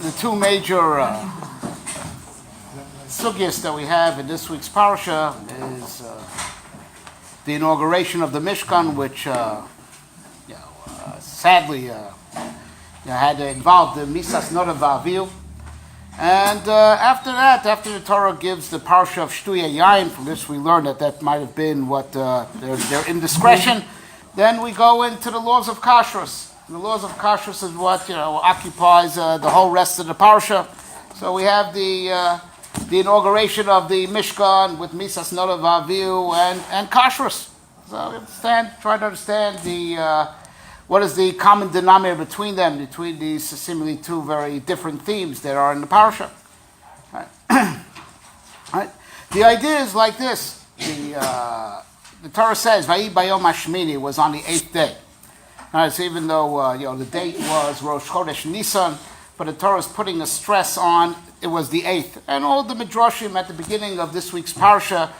The two major sugyas that we have in this week's parasha is the inauguration of the Mishkan, which sadly had involved the Misas Noda Va'aviv. And after that, after the Torah gives the parasha of Shtuya Yain, from this we learn that might have been what their indiscretion. Then we go into the laws of kashrus. The laws of kashrus is what occupies the whole rest of the parasha. So we have the inauguration of the Mishkan with Misas Noda Va'aviv and kashrus. So we try to understand what is the common denominator between them, between these seemingly two very different themes that are in the parasha. Right. Right. The idea is like this. The Torah says, "Vayi bayom Shmini" was on the 8th day. Right, so even though the date was Rosh Chodesh Nisan, but the Torah is putting a stress on it was the 8th. And all the midrashim at the beginning of this week's parasha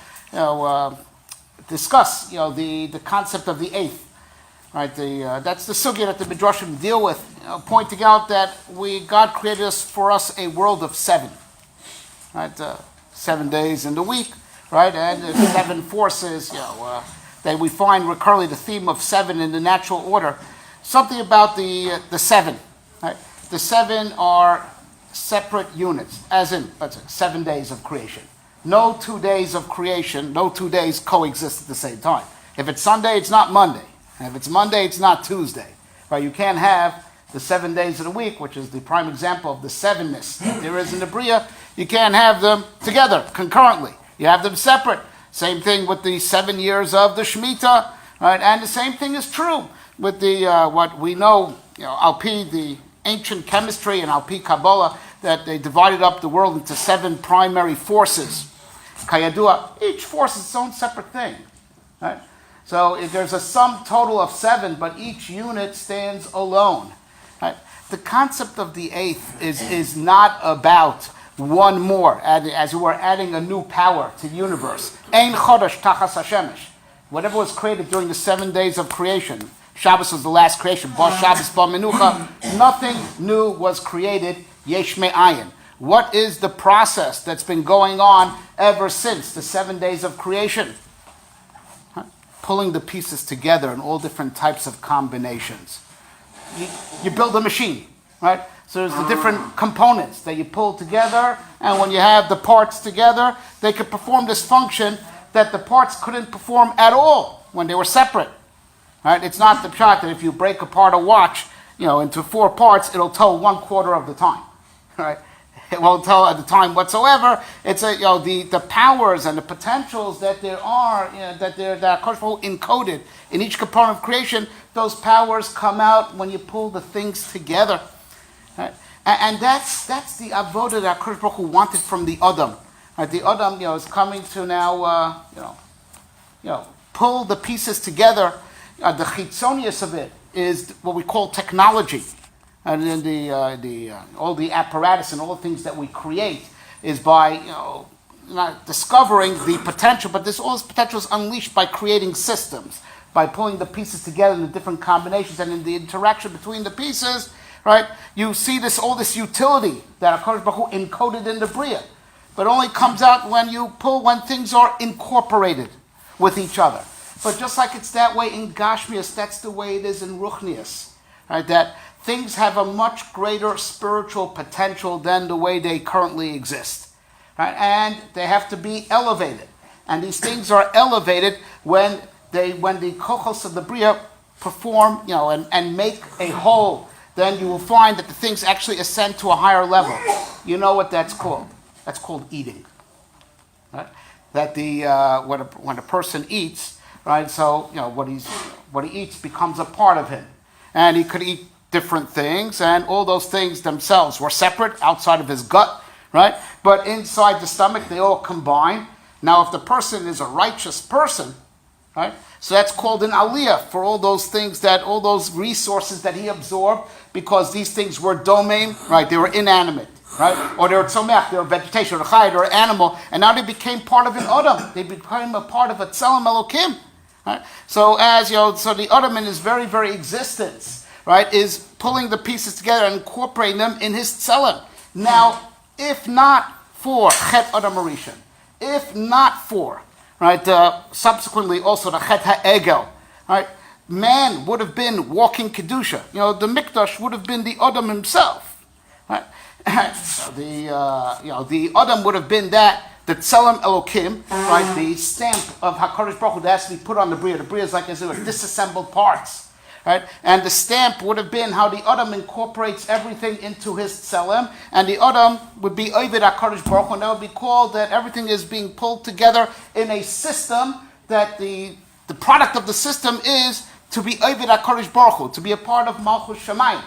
discuss the concept of the 8th. Right, that's the sugya that the midrashim deal with, pointing out that God created for us a world of 7. Right, 7 days in the week. Right, and the 7 forces, that we find recurrently the theme of 7 in the natural order. Something about the 7. Right? The 7 are separate units, as in, let's say, 7 days of creation. No 2 days of creation, no 2 days coexist at the same time. If it's Sunday, it's not Monday. And if it's Monday, it's not Tuesday. Right? You can't have the 7 days of the week, which is the prime example of the 7ness that there is in the Bria. You can't have them together, concurrently. You have them separate. Same thing with the 7 years of the Shemitah, right? And the same thing is true with the what we know, Al-Pi, the ancient chemistry, and Al-Pi Kabbalah, that they divided up the world into 7 primary forces. Kayadua, each force is its own separate thing, right? So if there's a sum total of 7, but each unit stands alone. Right? The concept of the 8th is not about one more, as we were adding a new power to the universe. Ein chodesh tachas hashemesh. Whatever was created during the 7 days of creation, Shabbos was the last creation, Ba Shabbos Ba Menucha, nothing new was created, yesh me'ayin. What is the process that's been going on ever since the 7 days of creation? Pulling the pieces together in all different types of combinations. You build a machine, right? So there's the different components that you pull together, and when you have the parts together, they could perform this function that the parts couldn't perform at all when they were separate. Right? It's not the shot that if you break apart a watch, into 4 parts, it'll tell 1/4 of the time. Right? It won't tell at the time whatsoever. It's the powers and the potentials that there are, that are encoded in each component of creation. Those powers come out when you pull the things together. Right? And that's the avodah that HaKadosh Baruch Hu wanted from the Adam. Right? The Adam, is coming to now, pull the pieces together. The chitzonius of it is what we call technology, and then all the apparatus and all the things that we create is by not discovering the potential, but all this potential is unleashed by creating systems, by pulling the pieces together in the different combinations and in the interaction between the pieces. Right, you see all this utility that HaKadosh Baruch Hu encoded in the Bria, but only comes out when things are incorporated with each other. But just like it's that way in Gashmias, that's the way it is in Ruchnias. Right, that things have a much greater spiritual potential than the way they currently exist. Right, and they have to be elevated, and these things are elevated when the kochos of the Bria perform, and make a whole. Then you will find that the things actually ascend to a higher level. You know what that's called? That's called eating. Right? That when a person eats, right? So what he eats becomes a part of him, and he could eat different things, and all those things themselves were separate outside of his gut, right? But inside the stomach, they all combine. Now, if the person is a righteous person, right? So that's called an aliyah for all those things all those resources that he absorbed, because these things were domain, right? They were inanimate, right? Or they were tzomech, they were vegetation, or chai, or animal, and now they became part of an adam. They became a part of a tzelem elokim. Right? So so the Adam in his very, very existence, right, is pulling the pieces together and incorporating them in his tzelem. Now, if not for Chet Adam Rishon, if not for, right, subsequently also the Chet HaEgel, right, man would have been walking Kedusha. The Mikdash would have been the Adam himself. Right? The Adam would have been the Tzelem Elokim, right, the stamp of HaKadosh Baruch Hu that has to be put on the Bria. The Bria is like, as it were, disassembled parts. Right? And the stamp would have been how the Adam incorporates everything into his Tzelem, and the Adam would be Oived HaKadosh Baruch Hu, and that would be called that everything is being pulled together in a system that the product of the system is to be Oived HaKadosh Baruch Hu, to be a part of Malchus Shamayim.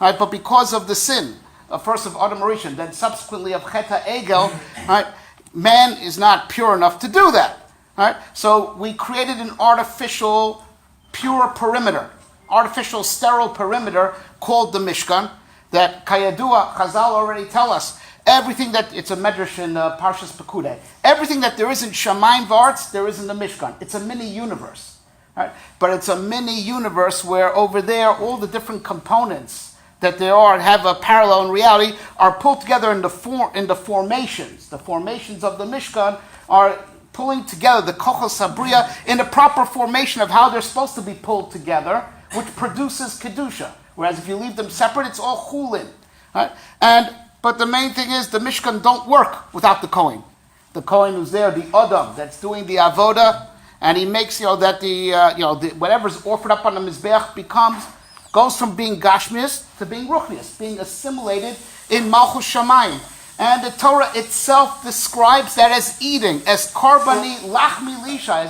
Right? But because of the sin, first of Adam Rishon, then subsequently of Chet HaEgel, right, man is not pure enough to do that. Right? So we created an artificial pure perimeter, artificial sterile perimeter called the Mishkan, that Kayadua, Chazal already tell us, everything that, it's a medrash in Parshas Pekudei, everything that there is in Shamayim V'Aretz, there is in the Mishkan. It's a mini universe. Right? But it's a mini universe where over there, all the different components that there are have a parallel in reality are pulled together in the formations. The formations of the Mishkan are pulling together the Kochos Habriya in the proper formation of how they're supposed to be pulled together, which produces Kedusha. Whereas if you leave them separate, it's all chulin. Right? But the main thing is the Mishkan don't work without the Kohen. The Kohen who's there, the Adam that's doing the Avoda, and he makes the whatever's offered up on the Mizbeach goes from being Gashmias to being Ruchnias, being assimilated in Malchus Shamayim. And the Torah itself describes that as eating, as karbani lachmi lisha,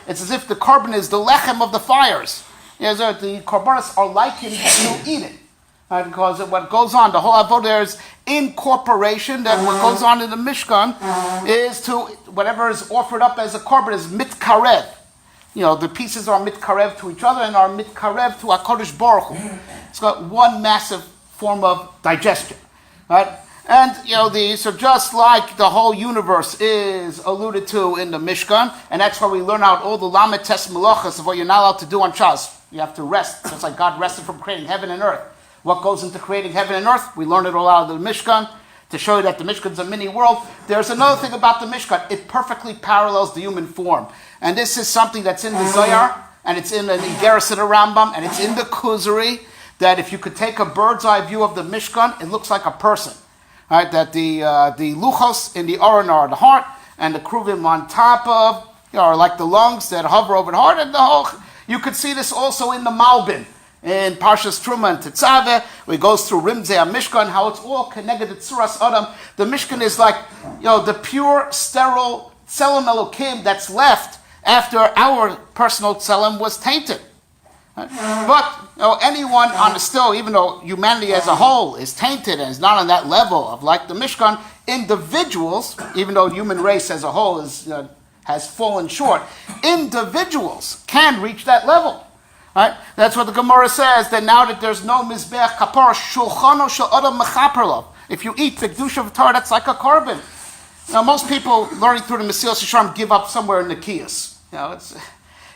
it's as if the carbon is the lechem of the fires. The karbanos are likened to eating. Right? Because what goes on, the whole avodah there is incorporation, that what goes on in the Mishkan is to, whatever is offered up as a carbon is mitkarev. The pieces are mitkarev to each other and are mitkarev to HaKadosh Baruch Hu. It's got one massive form of digestion. Right? And, so just like the whole universe is alluded to in the Mishkan, and that's why we learn out all the Lamed Tes Melachos of what you're not allowed to do on Shabbos. You have to rest, just like God rested from creating heaven and earth. What goes into creating heaven and earth? We learn it all out of the Mishkan to show you that the Mishkan's a mini world. There's another thing about the Mishkan. It perfectly parallels the human form. And this is something that's in the Zohar, and it's in the Igeres of the Rambam, and it's in the Kuzari, that if you could take a bird's eye view of the Mishkan, it looks like a person. Right, that the luchos in the aron are the heart, and the kruvim on top of are like the lungs that hover over the heart, and the whole. You could see this also in the Malbin, in Parshas Truma and Tetzaveh, where it goes through Rimzei HaMishkan, how it's all connected to Tzuras Adam. The Mishkan is like the pure, sterile Tzelem Elokim that's left after our personal Tzelem was tainted. But anyone on the still, even though humanity as a whole is tainted and is not on that level of like the Mishkan, individuals, even though human race as a whole has fallen short, individuals can reach that level. Right? That's what the Gemara says, that now that there's no Mizbeach Kapar, Shulchano Shel Adam Mechaper Lo. If you eat the Kedusha of Torah, that's like a carbon. Most people learning through the Mesilas Yesharim give up somewhere in the Kiyas.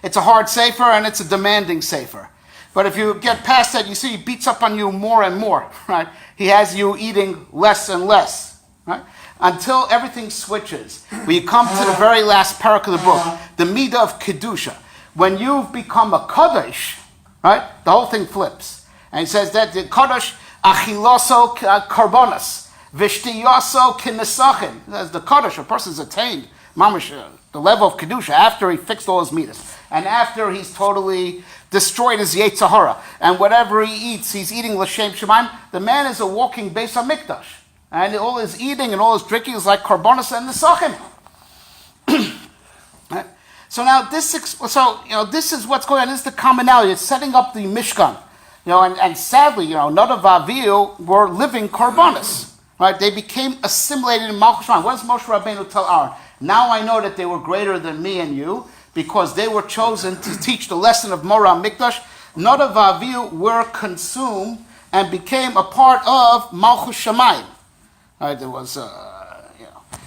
It's a hard sefer and it's a demanding sefer. But if you get past that, you see he beats up on you more and more, right? He has you eating less and less, right? Until everything switches. When you come to the very last parak of the book, the Midah of Kedusha. When you've become a Kaddish, right? The whole thing flips. And he says that the Kaddish, Achiloso Karbonas, Vishtiyoso Kinesachin. As the Kaddish, a person's attained, Mamash, the level of Kedusha, after he fixed all his midas. And after he's totally destroyed his Yetzer Hara, and whatever he eats, he's eating L'Shem Shemaim, the man is a walking Beis HaMikdash. And all his eating and all his drinking is like Karbonos and Nesachim. So now this is what's going on. This is the commonality. It's setting up the Mishkan. And sadly, none of Avihu were living Karbonos. Right? They became assimilated in Malchus Shamayim. What does Moshe Rabbeinu tell Aaron? Now I know that they were greater than me and you, because they were chosen to teach the lesson of Mora Mikdash. None of Avihu were consumed and became a part of Malchus Shamayim. Right? There was,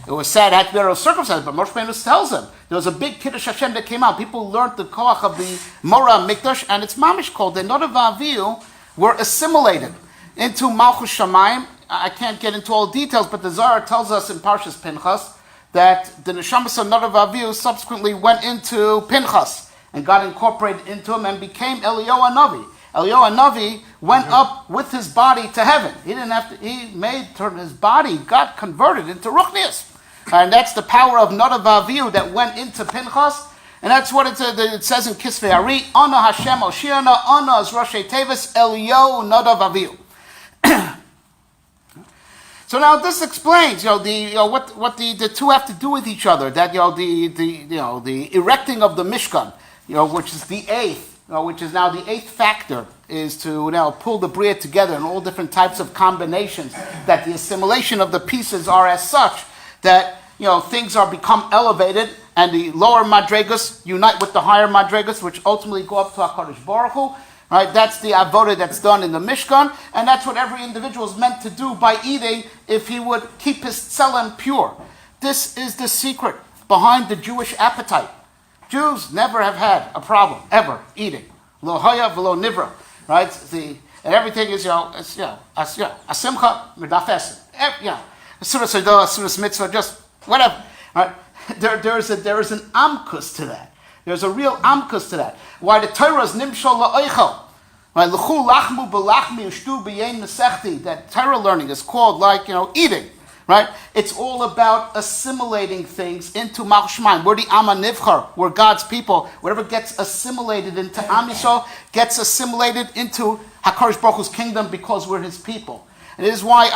It was sad, had to be circumcised, but Moshe Rabbeinu tells them there was a big Kiddush Hashem that came out. People learned the koach of the Mora Mikdash, and it's mamish called the Nodav Avihu were assimilated into Malchus Shamayim. I can't get into all the details, but the Zohar tells us in Parshas Pinchas that the Neshamas of Nodav Avihu subsequently went into Pinchas and got incorporated into him and became Eliyahu Navi. Eliyahu Navi went up with his body to heaven. He didn't have to. He made his body got converted into Ruchnias. And that's the power of Nodav Avihu that went into Pinchas. And that's what it says in Kisvei Ari. Ana Hashem Oshiana, Ana is Rosh Tevis, Eliyahu Nodav Avihu. So now this explains, what the two have to do with each other. That the erecting of the Mishkan, which is the eighth, which is now the eighth factor, is to pull the Bria together in all different types of combinations. That the assimilation of the pieces are as such that things are become elevated, and the lower madregas unite with the higher madregas, which ultimately go up to HaKadosh Baruch Hu. Right? That's the avodah that's done in the Mishkan, and that's what every individual is meant to do by eating if he would keep his tzelem pure. This is the secret behind the Jewish appetite. Jews never have had a problem ever eating. Lo haya v'lo nivra. Right? And everything is asimcha medafesim. Surah Seidah, Surah Mitzvah, just whatever. Right? There is an amkus to that. There's a real amkus to that. Why the Torah is nimshal la'oichel. L'chu lachmu b'lachmi ushtu b'yein nesechti. That Torah learning is called eating. Right? It's all about assimilating things into Malchus Shamayim. We're the Amma Nivchar. We're God's people. Whatever gets assimilated into Am Yisrael gets assimilated into HaKadosh Baruch Hu's kingdom because we're His people. And it is why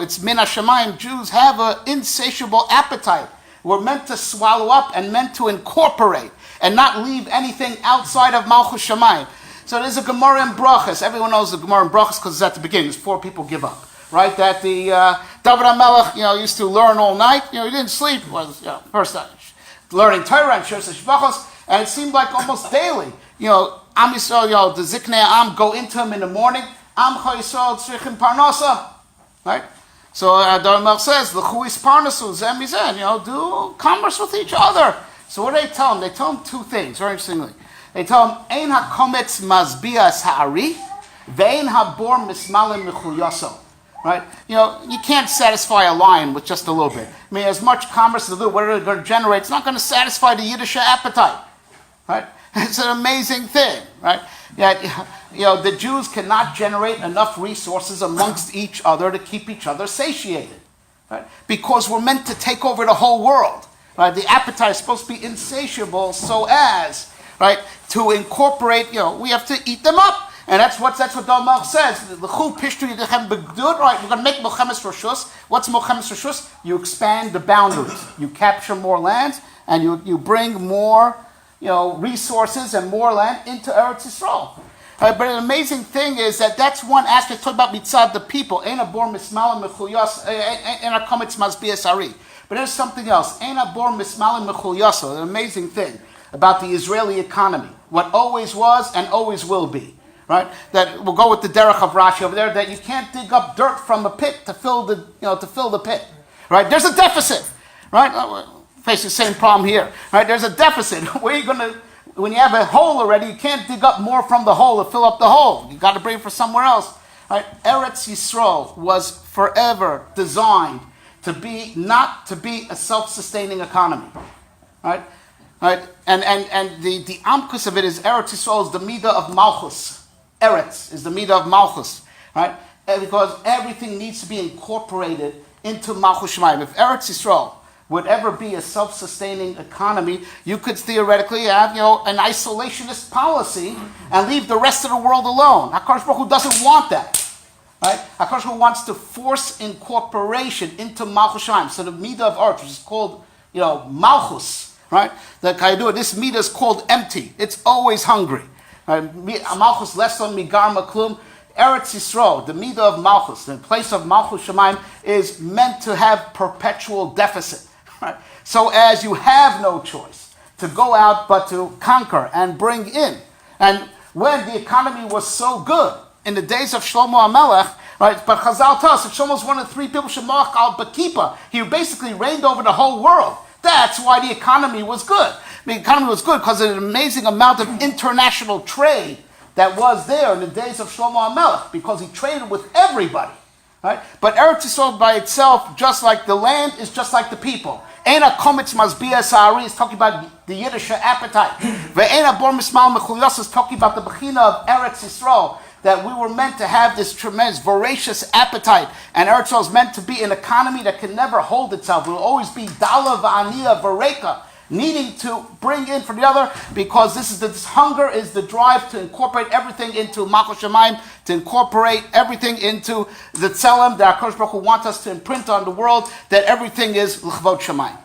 it's Min HaShamayim. Jews have an insatiable appetite. We're meant to swallow up and meant to incorporate and not leave anything outside of Malchus Shamayim. So there's a Gemara in Brachas. Everyone knows the Gemara in Brachas because it's at the beginning. There's 4 people give up. Right? That the David HaMelech, used to learn all night. He didn't sleep. Was first learning Torah and Shir Shvachos, and it seemed like almost daily. Am Yisrael, the Ziknei Am go into him in the morning. Am Yisrael tzrichim parnasa. Right? So David HaMelech says, "L'chu is parnasu zem mizeh." Do commerce with each other. So what do they tell him? They tell him 2 things, very interestingly. They tell him, Ein hakometz mazbias ha'ari, ve'ein habor mismalim mechuyaso. Right? You can't satisfy a lion with just a little bit. I mean, as much commerce as they do, what are they going to generate? It's not going to satisfy the Yiddish appetite. Right? It's an amazing thing. Right? The Jews cannot generate enough resources amongst each other to keep each other satiated. Right? Because we're meant to take over the whole world. Right? The appetite is supposed to be insatiable so as, to incorporate, we have to eat them up. And that's what Dalmach says. Right, we're going to make Mochemes Roshus. What's Mochemes Roshus? You expand the boundaries. You capture more lands, and you bring more, resources and more land into Eretz Yisrael. But an amazing thing is that's one aspect. Talk about mitzad the people. Ein abor mismalim mechuyas. Ein hakometz mazbias ari. But there's something else. Ein abor mismalim mechuyas. An amazing thing about the Israeli economy. What always was and always will be. Right? That we'll go with the derech of Rashi over there. That you can't dig up dirt from a pit to fill the pit. Right? There's a deficit. Right? Facing the same problem here. Right? There's a deficit. Where are you going to? When you have a hole already, you can't dig up more from the hole to fill up the hole. You got to bring it from somewhere else. Right? Eretz Yisrael was forever designed to be not to be a self-sustaining economy. Right? Right? And the amkus of it is Eretz Yisrael is the midah of Malchus. Eretz is the midah of Malchus, right? Because everything needs to be incorporated into Malchus Shamayim. If Eretz Yisrael would ever be a self-sustaining economy, you could theoretically have, an isolationist policy and leave the rest of the world alone. HaKadosh Baruch Hu doesn't want that, right? HaKadosh Baruch Hu wants to force incorporation into Malchus Shamayim. So the midah of Eretz, which is called, Malchus, right? This midah is called empty. It's always hungry. Malchus leson migar maklum. Eretz Yisrael, the midah of Malchus, the place of Malchus Shamayim, is meant to have perpetual deficit. Right? So as you have no choice to go out but to conquer and bring in. And when the economy was so good, in the days of Shlomo HaMelech, Right? But Chazal tells us that Shlomo's one of the three people, Shemach al Bakipa. He basically reigned over the whole world. That's why the economy was good. The economy was good because of an amazing amount of international trade that was there in the days of Shlomo HaMelech, because he traded with everybody. Right? But Eretz Yisrael by itself, just like the land, is just like the people. Ein HaKometz Mazbiah Sa'ari is talking about the Yiddish appetite. Ve'ein HaBor Mismal Mechuyos is talking about the Bechina of Eretz Yisrael, that we were meant to have this tremendous, voracious appetite. And Eretz Yisrael is meant to be an economy that can never hold itself. It will always be Dala Va'aniya Vareka, needing to bring in from the other, because this hunger is the drive to incorporate everything into Malchus Shemaim, to incorporate everything into the Tzelem that HaKadosh Baruch Hu wants us to imprint on the world, that everything is L'chvod Shemaim.